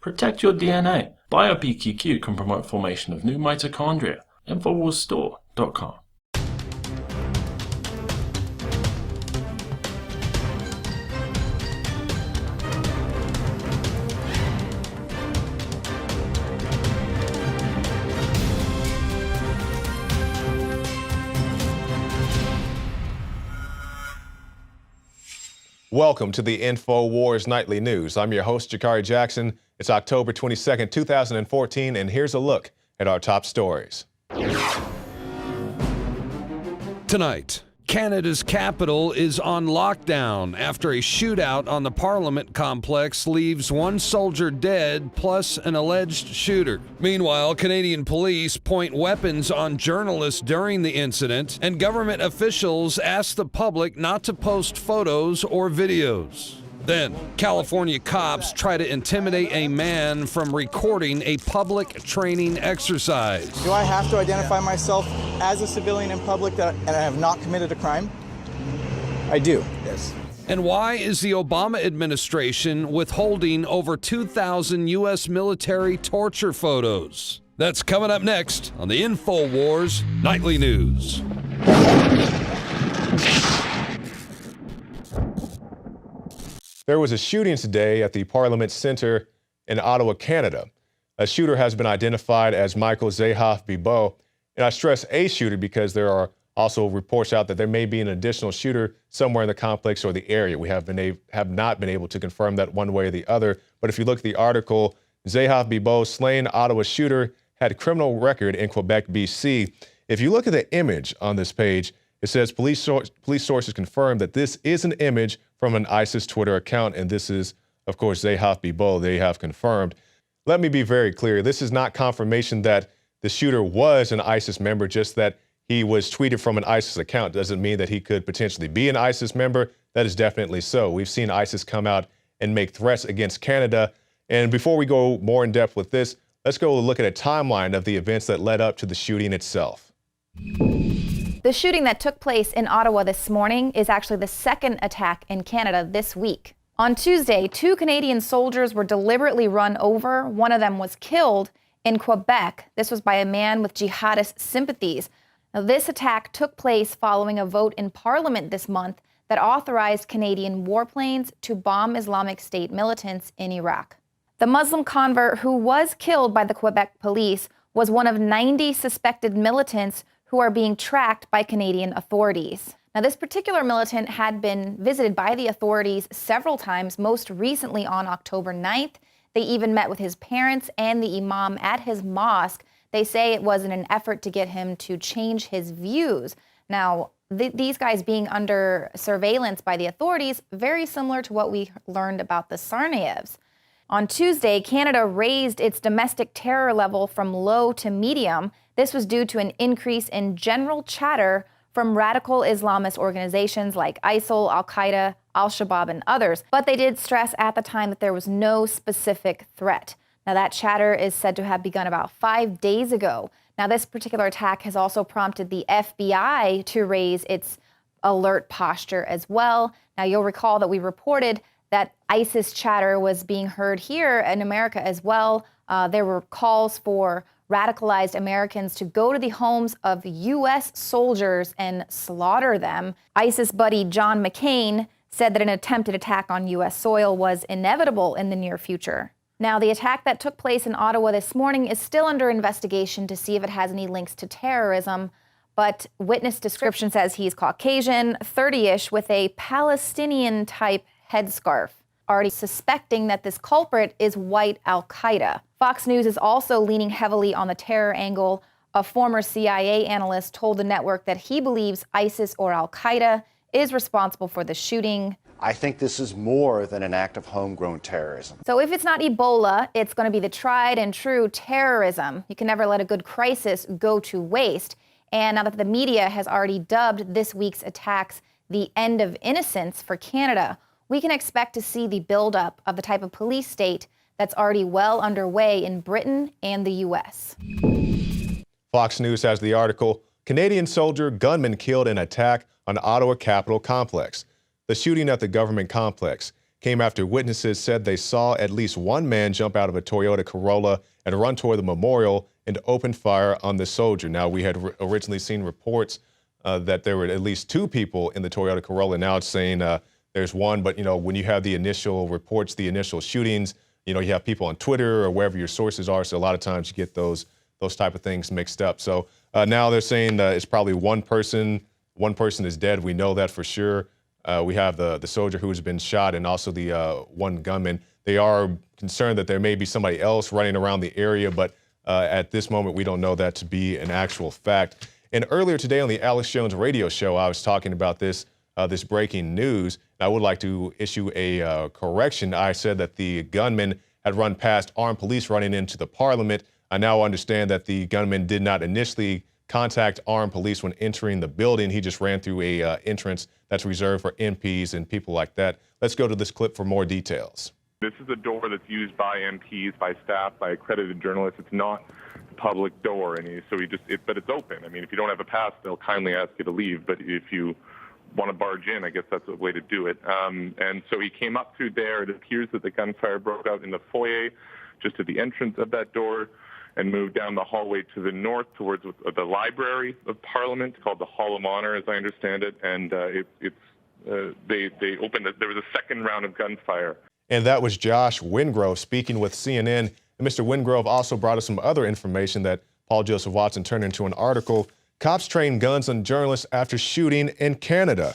Protect your DNA. BioPQQ can promote formation of new mitochondria. Infowarsstore.com. Welcome to the Infowars Nightly News. I'm your host, Jakari Jackson. It's October 22nd, 2014, and here's a look at our top stories. Tonight, Canada's capital is on lockdown after a shootout on the Parliament complex leaves one soldier dead plus an alleged shooter. Meanwhile, Canadian police point weapons on journalists during the incident, and government officials ask the public not to post photos or videos. Then, California cops try to intimidate a man from recording a public training exercise. Do I have to identify myself as a civilian in public and I have not committed a crime? I do, yes. And why is the Obama administration withholding over 2,000 U.S. military torture photos? That's coming up next on the Infowars Nightly News. There was a shooting today at the Parliament Centre in Ottawa, Canada. A shooter has been identified as Michael Zahav-Bibeau, and I stress a shooter because there are also reports out that there may be an additional shooter somewhere in the complex or the area. We have not been able to confirm that one way or the other, but if you look at the article, Zahav-Bibeau, slain Ottawa shooter, had a criminal record in Quebec, BC. If you look at the image on this page, it says police sources confirm that this is an image from an ISIS Twitter account, and this is, of course, Zahav-Bibeau. They have confirmed. Let me be very clear. This is not confirmation that the shooter was an ISIS member, just that he was tweeted from an ISIS account. Doesn't mean that he could potentially be an ISIS member. That is definitely so. We've seen ISIS come out and make threats against Canada. And before we go more in depth with this, let's go look at a timeline of the events that led up to the shooting itself. The shooting that took place in Ottawa this morning is actually the second attack in Canada this week. On Tuesday, 2 Canadian soldiers were deliberately run over. One of them was killed in Quebec. This was by a man with jihadist sympathies. Now, this attack took place following a vote in Parliament this month that authorized Canadian warplanes to bomb Islamic State militants in Iraq. The Muslim convert who was killed by the Quebec police was one of 90 suspected militants who are being tracked by Canadian authorities. Now, this particular militant had been visited by the authorities several times, most recently on October 9th. They even met with his parents and the imam at his mosque. They say it was in an effort to get him to change his views. Now, these guys being under surveillance by the authorities, very similar to what we learned about the Tsarnaevs. On Tuesday, Canada raised its domestic terror level from low to medium. This was due to an increase in general chatter from radical Islamist organizations like ISIL, Al-Qaeda, Al-Shabaab, and others. But they did stress at the time that there was no specific threat. Now, that chatter is said to have begun about 5 days ago. Now, this particular attack has also prompted the FBI to raise its alert posture as well. Now, you'll recall that we reported that ISIS chatter was being heard here in America as well. There were calls for radicalized Americans to go to the homes of U.S. soldiers and slaughter them. ISIS buddy John McCain said that an attempted attack on U.S. soil was inevitable in the near future. Now, the attack that took place in Ottawa this morning is still under investigation to see if it has any links to terrorism, but witness description says he's Caucasian, 30-ish, with a Palestinian-type headscarf, already suspecting that this culprit is white Al-Qaeda. Fox News is also leaning heavily on the terror angle. A former CIA analyst told the network that he believes ISIS or Al-Qaeda is responsible for the shooting. I think this is more than an act of homegrown terrorism. So if it's not Ebola, it's going to be the tried and true terrorism. You can never let a good crisis go to waste. And now that the media has already dubbed this week's attacks the end of innocence for Canada, we can expect to see the buildup of the type of police state that's already well underway in Britain and the U.S. Fox News has the article, Canadian soldier gunman killed in attack on Ottawa Capitol complex. The shooting at the government complex. came after witnesses said they saw at least one man jump out of a Toyota Corolla and run toward the memorial and open fire on the soldier. Now, we had originally seen reports that there were at least two people in the Toyota Corolla. Now it's saying there's one, but when you have the initial reports, the initial shootings, you have people on Twitter or wherever your sources are. So a lot of times you get those type of things mixed up. So now they're saying it's probably one person. One person is dead. We know that for sure. We have the soldier who's been shot and also the one gunman. They are concerned that there may be somebody else running around the area, but at this moment, we don't know that to be an actual fact. And earlier today on the Alex Jones radio show, I was talking about this breaking news. I would like to issue a correction. I said that the gunman had run past armed police running into the parliament. I now understand that the gunman did not initially contact armed police when entering the building. He just ran through a entrance that's reserved for MPs and people like that. Let's go to this clip for more details. This is a door that's used by MPs, by staff, by accredited journalists. It's not a public door, but it's open. I mean, if you don't have a pass, they'll kindly ask you to leave. But if you want to barge in, I guess that's the way to do it. And so he came up through there. It appears that the gunfire broke out in the foyer, just at the entrance of that door, and moved down the hallway to the north towards the Library of Parliament, called the Hall of Honor, as I understand it. And they opened it. There was a second round of gunfire. And that was Josh Wingrove speaking with CNN. And Mr. Wingrove also brought us some other information that Paul Joseph Watson turned into an article. Cops train guns on journalists after shooting in Canada.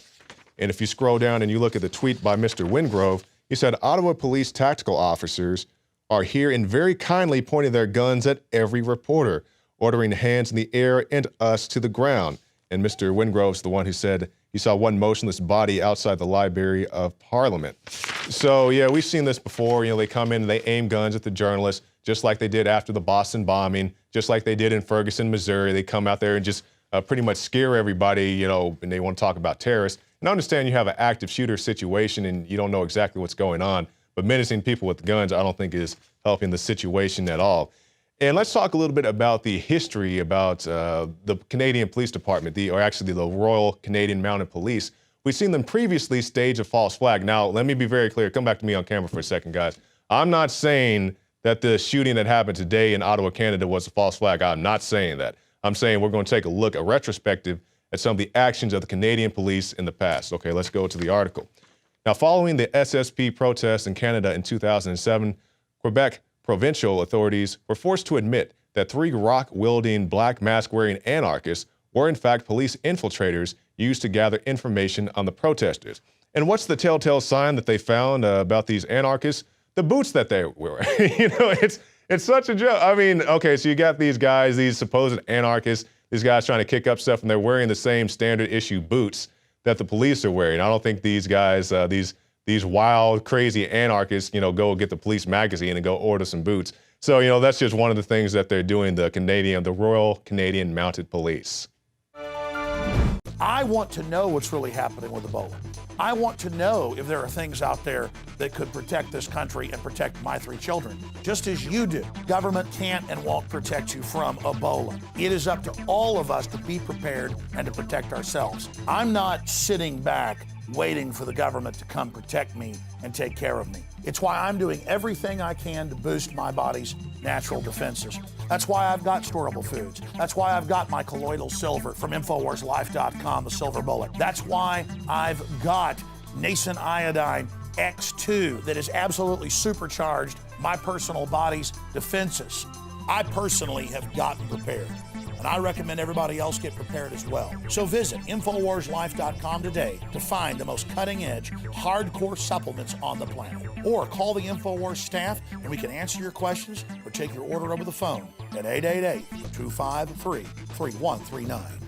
And if you scroll down and you look at the tweet by Mr. Wingrove, he said, Ottawa police tactical officers are here and very kindly pointing their guns at every reporter, ordering hands in the air and us to the ground. And Mr. Wingrove's the one who said he saw one motionless body outside the Library of Parliament. So, yeah, we've seen this before. They come in and they aim guns at the journalists, just like they did after the Boston bombing, just like they did in Ferguson, Missouri. They come out there and just pretty much scare everybody, and they want to talk about terrorists. And I understand you have an active shooter situation and you don't know exactly what's going on, but menacing people with guns, I don't think is helping the situation at all. And let's talk a little bit about the history about the Canadian Police Department, the Royal Canadian Mounted Police. We've seen them previously stage a false flag. Now, let me be very clear. Come back to me on camera for a second, guys. I'm not saying that the shooting that happened today in Ottawa, Canada was a false flag. I'm not saying that. I'm saying we're going to take a look, a retrospective, at some of the actions of the Canadian police in the past. Okay, let's go to the article. Now, following the SSP protests in Canada in 2007, Quebec provincial authorities were forced to admit that 3 rock-wielding, black mask-wearing anarchists were in fact police infiltrators used to gather information on the protesters. And what's the telltale sign that they found about these anarchists? The boots that they were. It's such a joke. I mean, okay, so you got these guys, these supposed anarchists, these guys trying to kick up stuff, and they're wearing the same standard issue boots that the police are wearing. I don't think these guys, these wild, crazy anarchists, go get the police magazine and go order some boots. So, that's just one of the things that they're doing, the Royal Canadian Mounted Police. I want to know what's really happening with Ebola. I want to know if there are things out there that could protect this country and protect my 3 children, just as you do. Government can't and won't protect you from Ebola. It is up to all of us to be prepared and to protect ourselves. I'm not sitting back waiting for the government to come protect me and take care of me. It's why I'm doing everything I can to boost my body's natural defenses. That's why I've got storable foods. That's why I've got my colloidal silver from InfoWarsLife.com, the silver bullet. That's why I've got nascent iodine X2 that has absolutely supercharged my personal body's defenses. I personally have gotten prepared, and I recommend everybody else get prepared as well. So visit InfoWarsLife.com today to find the most cutting-edge, hardcore supplements on the planet. Or call the InfoWars staff and we can answer your questions or take your order over the phone at 888-253-3139.